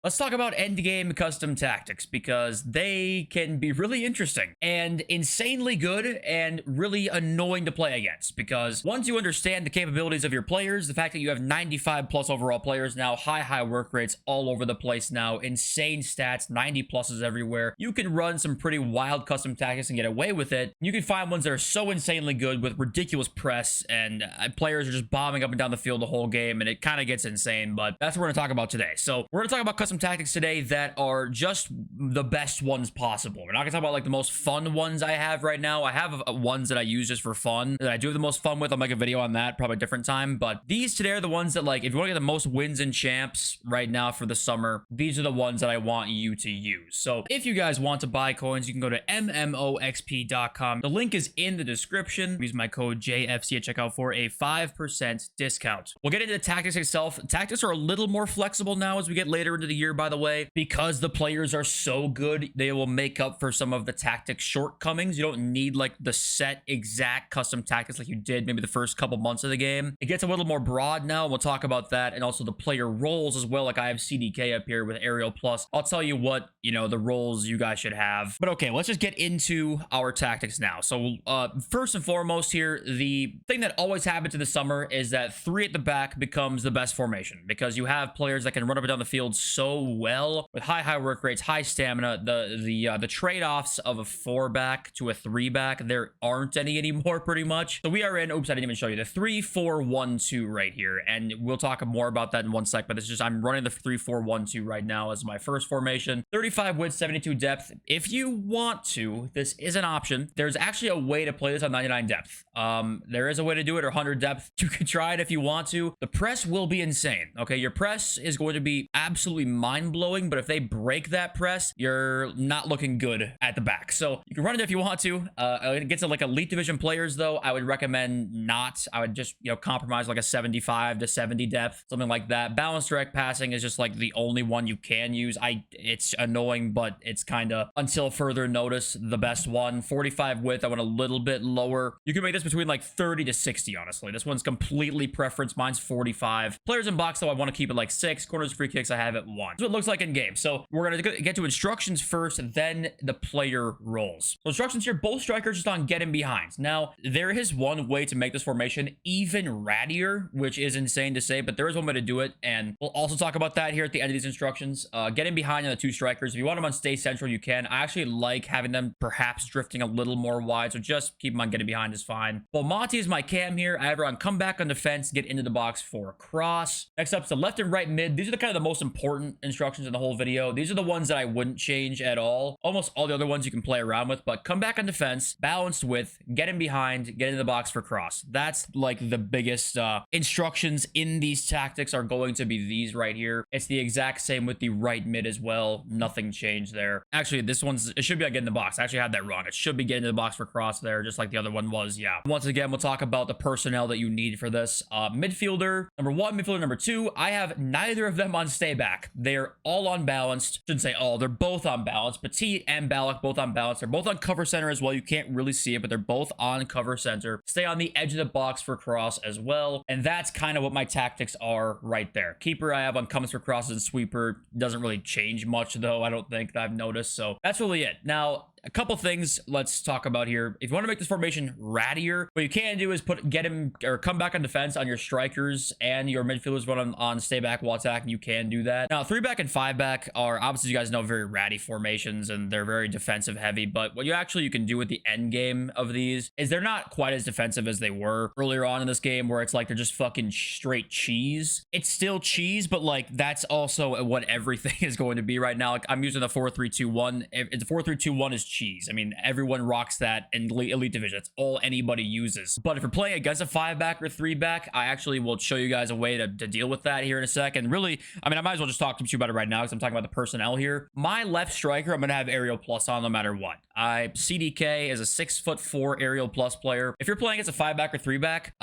Let's talk about endgame custom tactics because they can be really interesting and insanely good and really annoying to play against because once you understand the capabilities of your players, the fact that you have 95 plus overall players now, high work rates all over the place now, insane stats, 90 pluses everywhere, you can run some pretty wild custom tactics and get away with it. You can find ones that are so insanely good with ridiculous press and players are just bombing up and down the field the whole game and it kind of gets insane, but that's what we're going to talk about today. So we're going to talk about custom tactics today that are just the best ones possible. We're not gonna talk about like the most fun ones I have right now. I have ones that I use just for fun that I do have the most fun with. I'll make a video on that probably a different time, but these today are the ones that, like, if you want to get the most wins and champs right now for the summer, these are the ones that I want you to use. So if you guys want to buy coins, you can go to mmoxp.com. The link is in the description. Use my code JFC at checkout for a 5% discount. We'll get into the tactics itself. Tactics are a little more flexible now as we get later into the year, by the way, because the players are so good. They will make up for some of the tactic shortcomings. You don't need like the set exact custom tactics like you did maybe the first couple months of the game. It gets a little more broad now. We'll talk about that, and also the player roles as well. Like I have CDK up here with Aerial Plus. I'll tell you what, the roles you guys should have. But okay, let's just get into our tactics now. So first and foremost here, the thing that always happens in the summer is that 3 at the back becomes the best formation because you have players that can run up and down the field so well with high work rates, high stamina. The trade-offs of a 4-back to a 3-back, there aren't any anymore pretty much. So we are in, oops, I didn't even show you the 3-4-1-2 right here, and we'll talk more about that in one sec, but it's just I'm running the 3-4-1-2 right now as my first formation. 35 width, 72 depth. If you want to, this is an option. There's actually a way to play this on 99 depth. There is a way to do it, or 100 depth. You can try it if you want to. The press will be insane. Okay, your press is going to be absolutely mind-blowing, but if they break that press, you're not looking good at the back. So you can run it if you want to. It gets to like elite division players though, I would recommend not. I would just, compromise like a 75 to 70 depth, something like that. Balanced direct passing is just like the only one you can use. It's annoying, but it's kind of, until further notice, the best one. 45 width, I went a little bit lower. You can make this between like 30 to 60, honestly. This one's completely preference. Mine's 45. Players in box though, I want to keep it like 6. Corners, free kicks, I have it 1. That's what it looks like in game. So we're going to get to instructions first, then the player roles. So instructions here, both strikers just on getting behind. Now, there is one way to make this formation even rattier, which is insane to say, but there is one way to do it, and we'll also talk about that here at the end of these instructions. Getting behind on the 2 strikers. If you want them on stay central, you can. I actually like having them perhaps drifting a little more wide, so just keep them on getting behind is fine. Well, Monty is my cam here. I have her on come back on defense, get into the box for a cross. Next up is the left and right mid. These are the kind of the most important instructions in the whole video. These are the ones that I wouldn't change at all. Almost all the other ones you can play around with, but come back on defense, balanced with, get in behind, get into the box for cross. That's like the biggest instructions in these tactics are going to be these right here. It's the exact same with the right mid as well. Nothing changed there. Actually, it should be like get in the box. I actually had that wrong. It should be getting into the box for cross there, just like the other one was. Yeah. Once again, we'll talk about the personnel that you need for this. Midfielder number 1, midfielder number 2. I have neither of them on stay back. They're all unbalanced. Shouldn't say all. They're both unbalanced. Petit and Ballack both unbalanced. They're both on cover center as well. You can't really see it, but they're both on cover center. Stay on the edge of the box for cross as well. And that's kind of what my tactics are right there. Keeper I have on comes for crosses, and sweeper doesn't really change much though, I don't think, that I've noticed. So that's really it. Now, a couple things let's talk about here. If you want to make this formation rattier, what you can do is get him or come back on defense on your strikers, and your midfielders run on stay back while attacking. You can do that. Now, 3-back and 5-back are obviously, you guys know, very ratty formations, and they're very defensive heavy. But what you can do with the end game of these is they're not quite as defensive as they were earlier on in this game, where it's like they're just fucking straight cheese. It's still cheese, but like that's also what everything is going to be right now. Like I'm using the 4-3-2-1. If the 4-3-2-1 is cheese. I mean, everyone rocks that in elite division. That's all anybody uses. But if you're playing against a 5-back or 3-back, I actually will show you guys a way to deal with that here in a second. Really, I mean, I might as well just talk to you about it right now because I'm talking about the personnel here. My left striker, I'm going to have Aerial Plus on no matter what. CDK is a 6'4" Aerial Plus player. If you're playing against a 5-back or 3-back,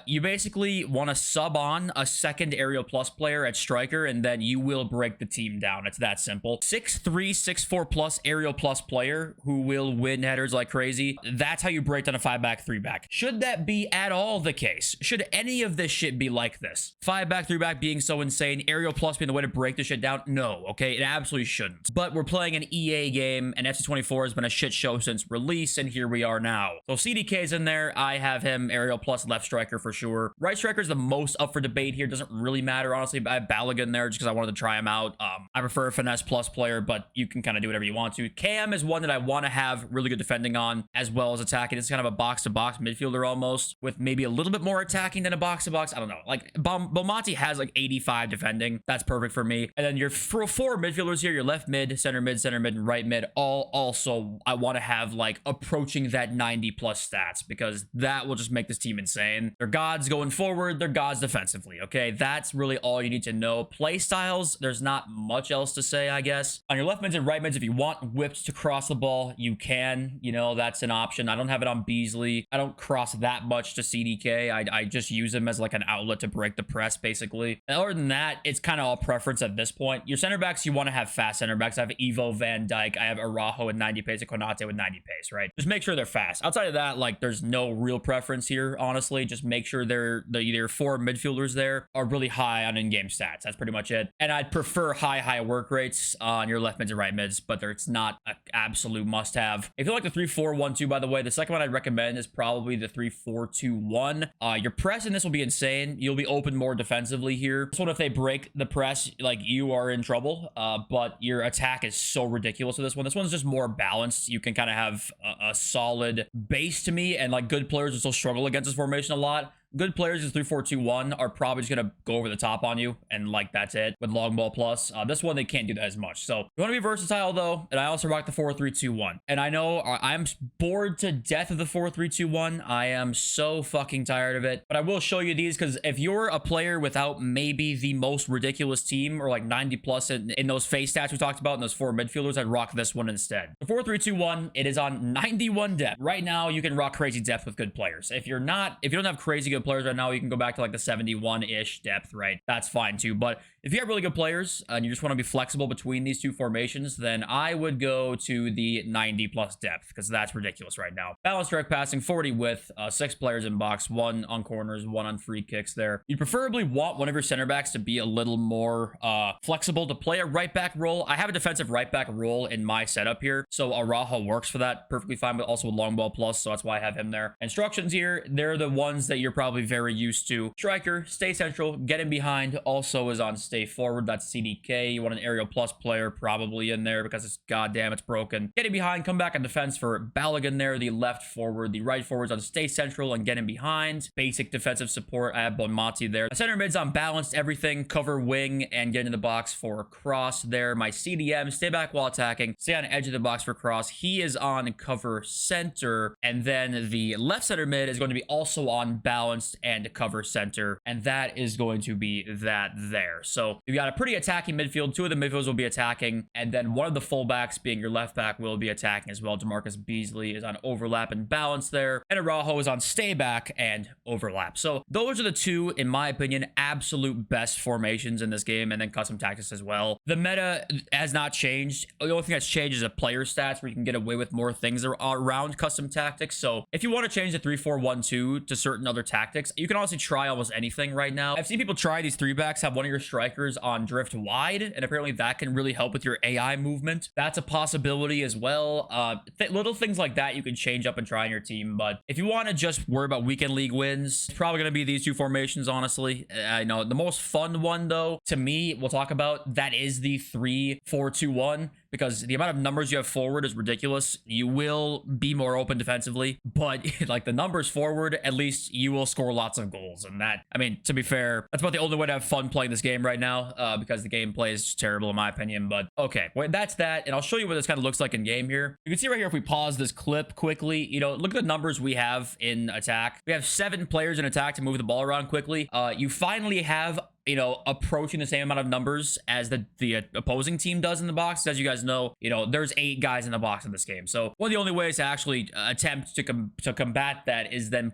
you basically want to sub on a second Aerial Plus player at striker, and then you will break the team down. It's that simple. 6'3", 6'4" plus Aerial Plus player who will win headers like crazy. That's how you break down a 5-back, 3-back. Should that be at all the case? Should any of this shit be like this? 5-back, 3-back being so insane, aerial plus being the way to break this shit down? No, okay? It absolutely shouldn't. But we're playing an EA game, and FC24 has been a shit show since release, and here we are now. So CDK's in there. I have him aerial plus left striker for sure. Right striker is the most up for debate here. Doesn't really matter, honestly. I have Balogun in there just because I wanted to try him out. I prefer a finesse plus player, but you can kind of do whatever you want to. Cam is one that I want to have really good defending on, as well as attacking. It's kind of a box-to-box midfielder almost, with maybe a little bit more attacking than a box-to-box. I don't know. Like, Belmonte has like 85 defending. That's perfect for me. And then your four midfielders here, your left mid, center mid, and right mid, all also I want to have like approaching that 90 plus stats, because that will just make this team insane. They're gods going forward. They're gods defensively. Okay, that's really all you need to know. Play styles, there's not much else to say, I guess. On your left mids and right mids, if you want whipped to cross the ball, you can. You know, that's an option. I don't have it on Beasley. I don't cross that much to CDK. I just use him as like an outlet to break the press, basically. And other than that, it's kind of all preference at this point. Your center backs, you want to have fast center backs. I have Evo, Van Dijk. I have Araujo with 90 pace and Konate with 90 pace, right? Just make sure they're fast. Outside of that, like, there's no real preference here, honestly. Just make sure either 4 midfielders there are really high on in-game stats. That's pretty much it. And I'd prefer high work rates on your left mids and right mids, but it's not an absolute must-have. If you like the 3-4-1-2, by the way, the second one I'd recommend is probably the 3-4-2-1. Your press in this will be insane. You'll be open more defensively here. This one, if they break the press, like, you are in trouble, but your attack is so ridiculous with this one. This one's just more balanced. You can kind of have a solid base to me, and like good players will still struggle against this formation a lot. Good players in 3-4-2-1 are probably just going to go over the top on you, and like that's it with long ball plus. This one, they can't do that as much. So you want to be versatile though, and I also rock the 4-3-2-1. And I know I'm bored to death of the 4-3-2-1. I am so fucking tired of it, but I will show you these, because if you're a player without maybe the most ridiculous team, or like 90 plus in those face stats we talked about, in those 4 midfielders, I'd rock this one instead. The 4-3-2-1, it is on 91 depth. Right now, you can rock crazy depth with good players. If you don't have crazy good players right now, you can go back to like the 71-ish depth, right? That's fine too. But if you have really good players and you just want to be flexible between these two formations, then I would go to the 90 plus depth, because that's ridiculous right now. Balanced direct passing, 40 width, 6 players in box, 1 on corners, 1 on free kicks there. You preferably want one of your center backs to be a little more flexible to play a right back role. I have a defensive right back role in my setup here, so Araujo works for that perfectly fine, but also with long ball plus, so that's why I have him there. Instructions here, they're the ones that you're probably very used to. Striker, stay central, get in behind, also is on stay forward. That's CDK. You want an aerial plus player probably in there, because it's goddamn, it's broken. Get in behind, come back on defense for Balogun there, the left forward. The right forward's on stay central and get in behind. Basic defensive support, I have Belmonte there. The center mid's on balanced everything, cover wing, and get in the box for cross there. My CDM, stay back while attacking, stay on edge of the box for cross. He is on cover center, and then the left center mid is going to be also on balanced and cover center, and that is going to be that there. So you've got a pretty attacking midfield. 2 of the midfielders will be attacking, and then one of the fullbacks, being your left back, will be attacking as well. DeMarcus Beasley is on overlap and balance there, and Araujo is on stay back and overlap. So those are the 2, in my opinion, absolute best formations in this game, and then custom tactics as well. The meta has not changed. The only thing that's changed is the player stats, where you can get away with more things around custom tactics. So if you want to change the 3-4-1-2 to certain other tactics, you can honestly try almost anything right now. I've seen people try these 3-backs, have one of your strikers on drift wide, and apparently that can really help with your AI movement. That's a possibility as well. Little things like that you can change up and try in your team. But if you want to just worry about weekend league wins, it's probably going to be these 2 formations, honestly. I know the most fun one, though, to me, we'll talk about, that is the 3-4-2-1, because the amount of numbers you have forward is ridiculous. You will be more open defensively, but like the numbers forward, at least you will score lots of goals. And that, I mean, to be fair, that's about the only way to have fun playing this game right now, because the gameplay is terrible in my opinion. But okay, well, that's that. And I'll show you what this kind of looks like in game here. You can see right here, if we pause this clip quickly, you know, look at the numbers we have in attack. We have 7 players in attack to move the ball around quickly. You finally have you know, approaching the same amount of numbers as the opposing team does in the box. As you guys know, you know, there's 8 guys in the box in this game. So one of the only ways to actually attempt to combat that is then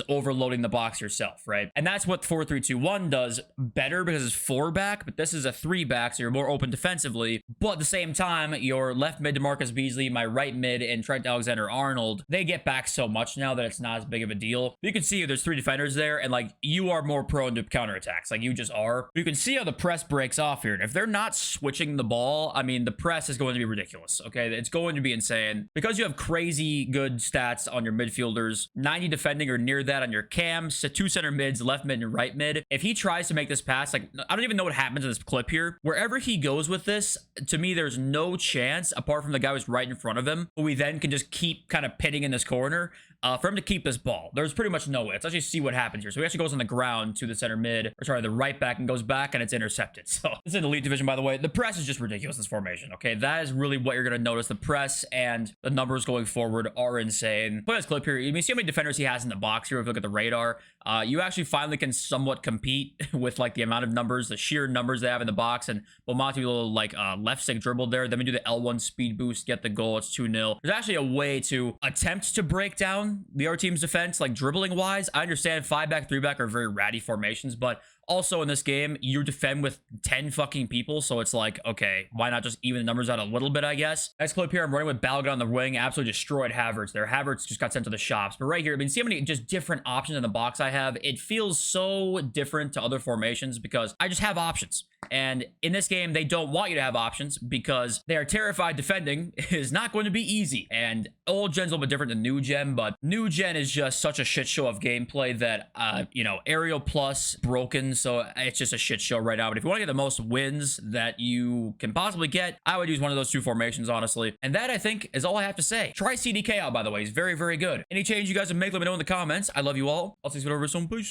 overloading the box yourself, right? And that's what 4-3-2-1 does better, because it's 4 back, but this is a 3 back, so you're more open defensively. But at the same time, your left mid DeMarcus Beasley, my right mid, and Trent Alexander-Arnold, they get back so much now that it's not as big of a deal. You can see there's 3 defenders there, and like, you are more prone to counterattacks. Like, you just are. You can see how the press breaks off here. And if they're not switching the ball, I mean, the press is going to be ridiculous. Okay, it's going to be insane because you have crazy good stats on your midfielders, 90 defending or near that on your cams, 2 center mids, left mid and right mid. If he tries to make this pass, like, I don't even know what happens in this clip here. Wherever he goes with this, to me, there's no chance, apart from the guy who's right in front of him, who we then can just keep kind of pitting in this corner, for him to keep this ball. There's pretty much no way. Let's actually see what happens here. So he actually goes on the ground to the center mid, or sorry, the right back, and goes back, and it's intercepted. So this is an elite division, by the way. The press is just ridiculous, this formation. Okay, that is really what you're going to notice. The press and the numbers going forward are insane. Put this clip here. You can see how many defenders he has in the box here. If you look at the radar, you actually finally can somewhat compete with like the amount of numbers, the sheer numbers they have in the box. And Beaumont do a little like left stick dribble there. Then we do the L1 speed boost, get the goal. It's 2-0. There's actually a way to attempt to break down the other team's defense, like dribbling wise. I understand 5 back, 3 back are very ratty formations, but also in this game, you defend with 10 fucking people, so it's like, okay, why not just even the numbers out a little bit, I guess? Next clip here, I'm running with Balogun on the wing. Absolutely destroyed Havertz there. Havertz just got sent to the shops. But right here, I mean, see how many just different options in the box I have? It feels so different to other formations because I just have options. And in this game, they don't want you to have options because they are terrified defending is not going to be easy. And old gen's a little bit different than new gen, but new gen is just such a shit show of gameplay that, you know, aerial plus broken. So it's just a shit show right now. But if you want to get the most wins that you can possibly get, I would use one of those 2 formations, honestly. And that, I think, is all I have to say. Try CDK out, by the way. He's very, very good. Any change you guys would make, let me know in the comments. I love you all. I'll see you over soon. Peace.